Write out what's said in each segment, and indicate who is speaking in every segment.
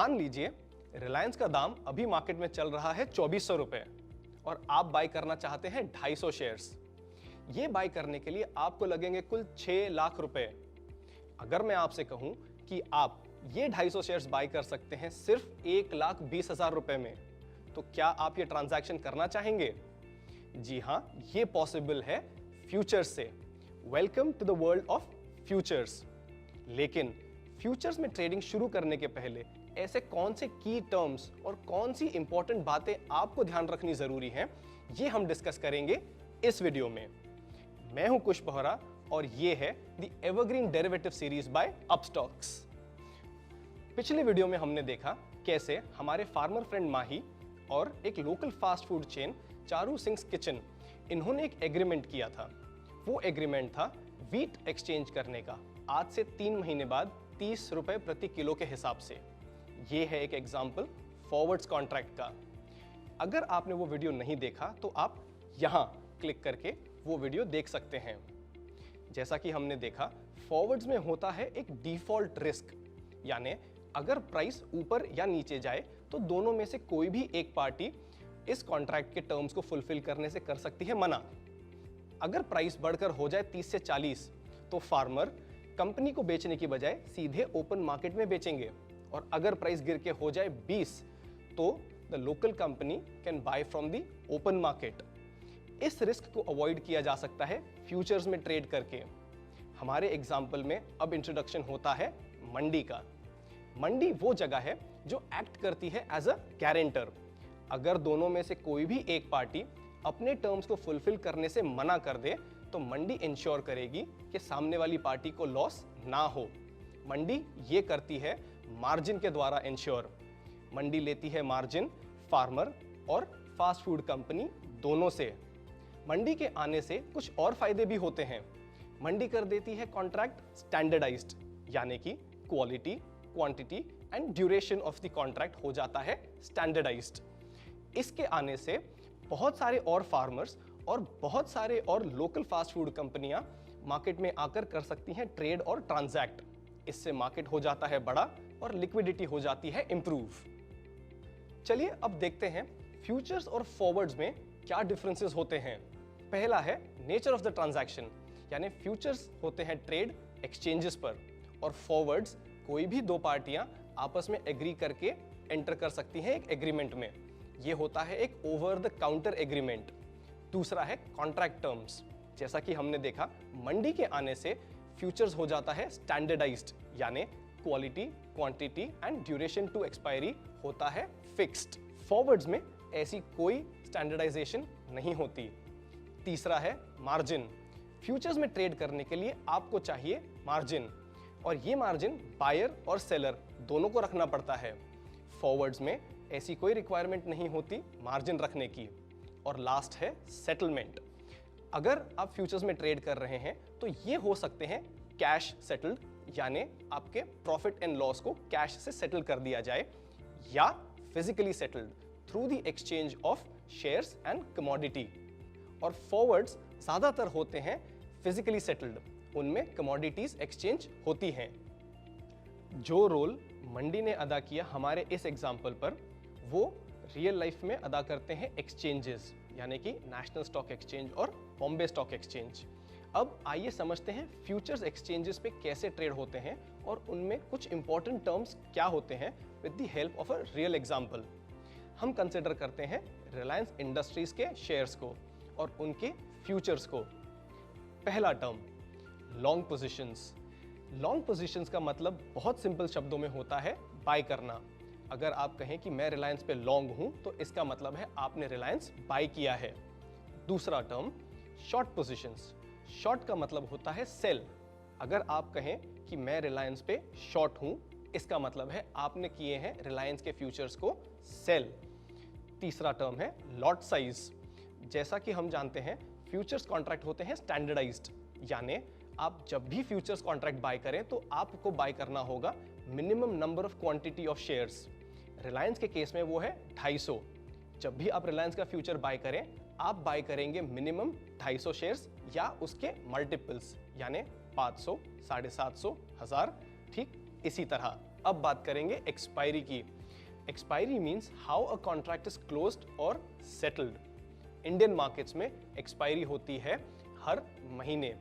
Speaker 1: मान लीजिए रिलायंस का दाम अभी मार्केट में चल रहा है 2400 रुपए और आप बाय करना चाहते हैं 250 शेयर्स। ये बाय करने के लिए आपको लगेंगे कुल 6 लाख रुपए। अगर मैं आपसे कहूं कि आप ये 250 शेयर्स बाय कर सकते हैं सिर्फ 1,20,000 रुपए में, तो क्या आप ये ट्रांजैक्शन करना चाहेंगे? जी हां, ये पॉसिबल है फ्यूचर्स से। Welcome to the world of futures. लेकिन फ्यूचर्स में ट्रेडिंग शुरू करने के पहले ऐसे कौन से की टर्म्स और कौन सी इंपॉर्टेंट बातें आपको ध्यान रखनी जरूरी हैं, ये हम डिस्कस करेंगे इस वीडियो में। मैं हूं कुश बोहरा और ये है the evergreen derivative series by Upstox. पिछले वीडियो में हमने देखा कैसे हमारे फार्मर फ्रेंड माही और एक local fast food chain Charu sings kitchen, इन्होंने एक एग्रीमेंट किया था। वो एग्रीमेंट था व्हीट एक्सचेंज करने का, आज से 3 महीने बाद 30 रुपए प्रति किलो के हिसाब से। ये है एक एग्जाम्पल फॉरवर्ड्स कॉन्ट्रैक्ट का। अगर आपने वो वीडियो नहीं देखा तो आप यहां क्लिक करके वो वीडियो देख सकते हैं। जैसा कि हमने देखा, फॉरवर्ड्स में होता है एक डिफॉल्ट रिस्क, यानी अगर प्राइस ऊपर या नीचे जाए तो दोनों में से कोई भी एक पार्टी इस कॉन्ट्रैक्ट के टर्म्स को फुलफिल करने से कर सकती है मना। अगर प्राइस बढ़कर हो जाए 30 से 40 तो फार्मर कंपनी को बेचने की बजाय सीधे ओपन मार्केट में बेचेंगे, और अगर प्राइस गिर के हो जाए 20 तो the local company can buy from the open market. इस रिस्क को अवॉइड किया जा सकता है फ्यूचर्स में ट्रेड करके। हमारे एग्जाम्पल में अब इंट्रोडक्शन होता है मंडी का। मंडी वो जगह है जो एक्ट करती है एज अ गारंटर। अगर दोनों में से कोई भी एक पार्टी अपने टर्म्स को फुलफिल करने से मना कर दे तो मंडी इंश्योर करेगी कि सामने वाली पार्टी को लॉस ना हो। मंडी ये करती है मार्जिन के द्वारा इंश्योर। मंडी लेती है मार्जिन फार्मर और फास्ट फूड कंपनी दोनों से। मंडी के आने से कुछ और फायदे भी होते हैं। मंडी कर देती है कॉन्ट्रैक्ट स्टैंडर्डाइज्ड, यानी कि quality, quantity and duration of the contract हो जाता है स्टैंडर्डाइज्ड। इसके आने से बहुत सारे और फार्मर्स और बहुत सारे और लोकल फास्ट फूड कंपनियां मार्केट में आकर कर सकती हैं ट्रेड और ट्रांजैक्ट। इससे मार्केट हो जाता है बड़ा और लिक्विडिटी हो जाती है इंप्रूव। चलिए अब देखते हैं फ्यूचर्स और फॉरवर्ड्स में क्या डिफरेंसेस होते हैं। पहला है नेचर ऑफ द ट्रांजैक्शन, यानी फ्यूचर्स होते हैं ट्रेड एक्सचेंजेस पर और फॉरवर्ड्स कोई भी दो पार्टियां आपस में एग्री करके एंटर कर सकती हैं एक एग्रीमेंट में। यह होता है एक ओवर द काउंटर एग्रीमेंट। दूसरा है कॉन्ट्रैक्ट टर्म्स। जैसा कि हमने देखा, मंडी के आने से फ्यूचर्स हो जाता है स्टैंडर्डाइज्ड, यानी quality, quantity and duration to expiry होता है फिक्स्ड। फॉरवर्ड्स में ऐसी कोई स्टैंडर्डाइजेशन नहीं होती। तीसरा है मार्जिन। फ्यूचर्स में ट्रेड करने के लिए आपको चाहिए मार्जिन, और ये मार्जिन बायर और सेलर दोनों को रखना पड़ता है। फॉरवर्ड्स में ऐसी कोई रिक्वायरमेंट नहीं होती मार्जिन रखने की। और लास्ट है सेटलमेंट। अगर आप फ्यूचर्स में ट्रेड कर रहे हैं तो ये हो सकते हैं कैश सेटल्ड, यानी आपके प्रॉफिट एंड लॉस को कैश से सेटल कर दिया जाए, या physically settled through the exchange of shares and commodity. और फॉरवर्ड्स ज्यादातर होते हैं फिजिकली सेटल्ड, उनमें कमोडिटीज एक्सचेंज होती हैं। जो रोल मंडी ने अदा किया हमारे इस एग्जाम्पल पर, वो रियल लाइफ में अदा करते हैं एक्सचेंजेस, यानी कि नेशनल स्टॉक एक्सचेंज और बॉम्बे स्टॉक एक्सचेंज। अब आइए समझते हैं फ्यूचर्स एक्सचेंजेस पे कैसे ट्रेड होते हैं और उनमें कुछ इंपॉर्टेंट टर्म्स क्या होते हैं with the help of a real example. हम कंसिडर करते हैं रिलायंस इंडस्ट्रीज के शेयर्स को और उनके फ्यूचर्स को। पहला term long positions. Long positions का मतलब बहुत सिंपल शब्दों में होता है बाय करना। अगर आप कहें कि मैं रिलायंस पे लॉन्ग हूं तो इसका मतलब है आपने रिलायंस बाय किया है। दूसरा टर्म शॉर्ट पोजीशंस। शॉर्ट का मतलब होता है सेल। अगर आप कहें कि मैं रिलायंस पे शॉर्ट हूं, इसका मतलब है आपने किए हैं रिलायंस के फ्यूचर्स को सेल। तीसरा टर्म है लॉट साइज। जैसा कि हम जानते हैं फ्यूचर्स कॉन्ट्रैक्ट होते हैं स्टैंडर्डाइज्ड, यानी आप जब भी फ्यूचर्स कॉन्ट्रैक्ट बाय करें तो आपको बाय करना होगा minimum number of quantity of shares. Reliance के केस में वो है 250। जब भी आप रिलायंस का फ्यूचर बाय करें, आप बाय करेंगे मिनिमम 250 शेयर्स या उसके मल्टीपल्स, यानी 500, 750, 1000, ठीक इसी तरह। अब बात करेंगे एक्सपायरी की। Expiry means how a contract is closed और सेटल्ड। इंडियन मार्केट्स में एक्सपायरी होती है हर महीने।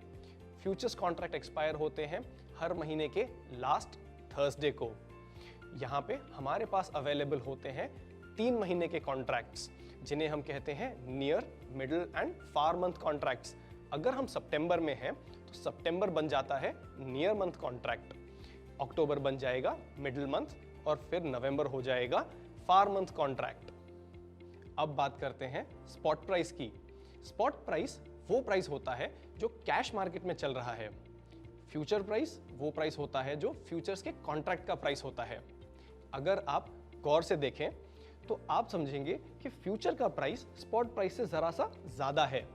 Speaker 1: फ्यूचर्स कॉन्ट्रैक्ट एक्सपायर होते हैं हर महीने के लास्ट थर्सडे को। यहाँ पे हमारे पास अवेलेबल होते हैं 3 महीने के कॉन्ट्रैक्ट्स, जिन्हें हम कहते हैं near, middle and far month contracts. अगर हम सितंबर में हैं तो सितंबर बन जाता है नियर मंथ कॉन्ट्रैक्ट, अक्टूबर बन जाएगा मिडिल मंथ और फिर नवंबर हो जाएगा फार मंथ कॉन्ट्रैक्ट। अब बात करते हैं स्पॉट प्राइस की। स्पॉट प्राइस वो प्राइस होता है जो कैश मार्केट में चल रहा है। फ्यूचर प्राइस वो प्राइस होता है जो फ्यूचर्स के कॉन्ट्रैक्ट का प्राइस होता है। अगर आप गौर से देखें तो आप समझेंगे कि फ्यूचर का प्राइस स्पॉट प्राइस से जरा सा ज्यादा है।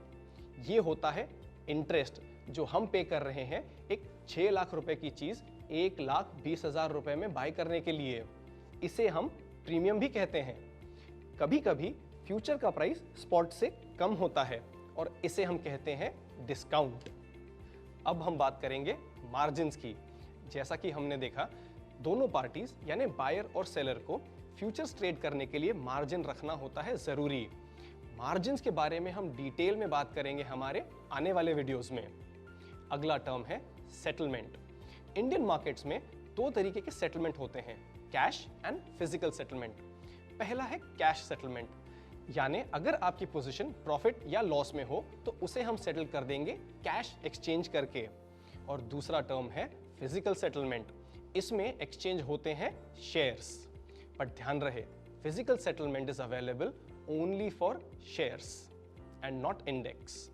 Speaker 1: ये होता है इंटरेस्ट जो हम पे कर रहे हैं एक 6 लाख रुपए की चीज 1,20,000 रुपए में बाय करने के लिए। इसे हम प्रीमियम भी कहते हैं। कभी कभी फ्यूचर का प्राइस स्पॉट से कम होता है और इसे हम कहते हैं डिस्काउंट। अब हम बात करेंगे मार्जिन्स की। जैसा कि हमने देखा, दोनों पार्टीज यानी बायर और सेलर को फ्यूचर्स ट्रेड करने के लिए मार्जिन रखना होता है जरूरी। मार्जिन्स के बारे में हम डिटेल में बात करेंगे हमारे आने वाले वीडियोस में। अगला टर्म है सेटलमेंट। इंडियन मार्केट्स में 2 तरीके के सेटलमेंट होते हैं, कैश एंड फिजिकल सेटलमेंट। पहला है कैश सेटलमेंट, यानी अगर आपकी पोजीशन प्रॉफिट या लॉस में हो तो उसे हम सेटल कर देंगे कैश एक्सचेंज करके। और दूसरा टर्म है फिजिकल सेटलमेंट। इसमें एक्सचेंज होते हैं शेयर्स। पर ध्यान रहे, physical settlement is available only for shares and not index.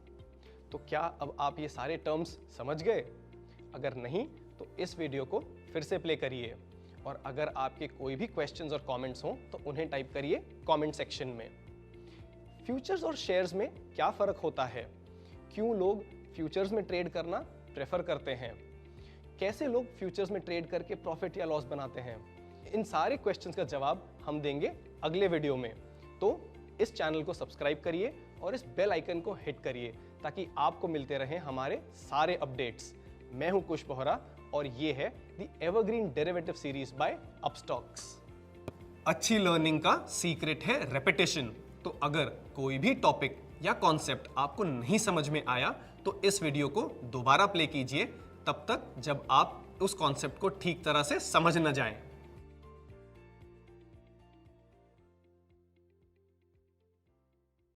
Speaker 1: तो क्या अब आप ये सारे टर्म्स समझ गए? अगर नहीं तो इस वीडियो को फिर से प्ले करिए, और अगर आपके कोई भी क्वेश्चंस और कमेंट्स हों तो उन्हें टाइप करिए कमेंट सेक्शन में। फ्यूचर्स और शेयर्स में क्या फर्क होता है? क्यों लोग फ्यूचर्स में ट्रेड करना प्रेफर करते हैं? कैसे लोग फ्यूचर्स में ट्रेड करके प्रॉफिट या लॉस बनाते हैं? इन सारे क्वेश्चंस का जवाब हम देंगे अगले वीडियो में। तो इस चैनल को सब्सक्राइब करिए और इस बेल आइकन को हिट करिए ताकि आपको मिलते रहें हमारे सारे अपडेट्स। मैं हूं कुश बोहरा और ये है the evergreen derivative series by Upstox. अच्छी लर्निंग का सीक्रेट है रेपिटेशन। तो अगर कोई भी टॉपिक या कॉन्सेप्ट आपको नहीं समझ में आया तो इस वीडियो को दोबारा प्ले कीजिए, तब तक जब आप उस कॉन्सेप्ट को ठीक तरह से समझ न जाएं।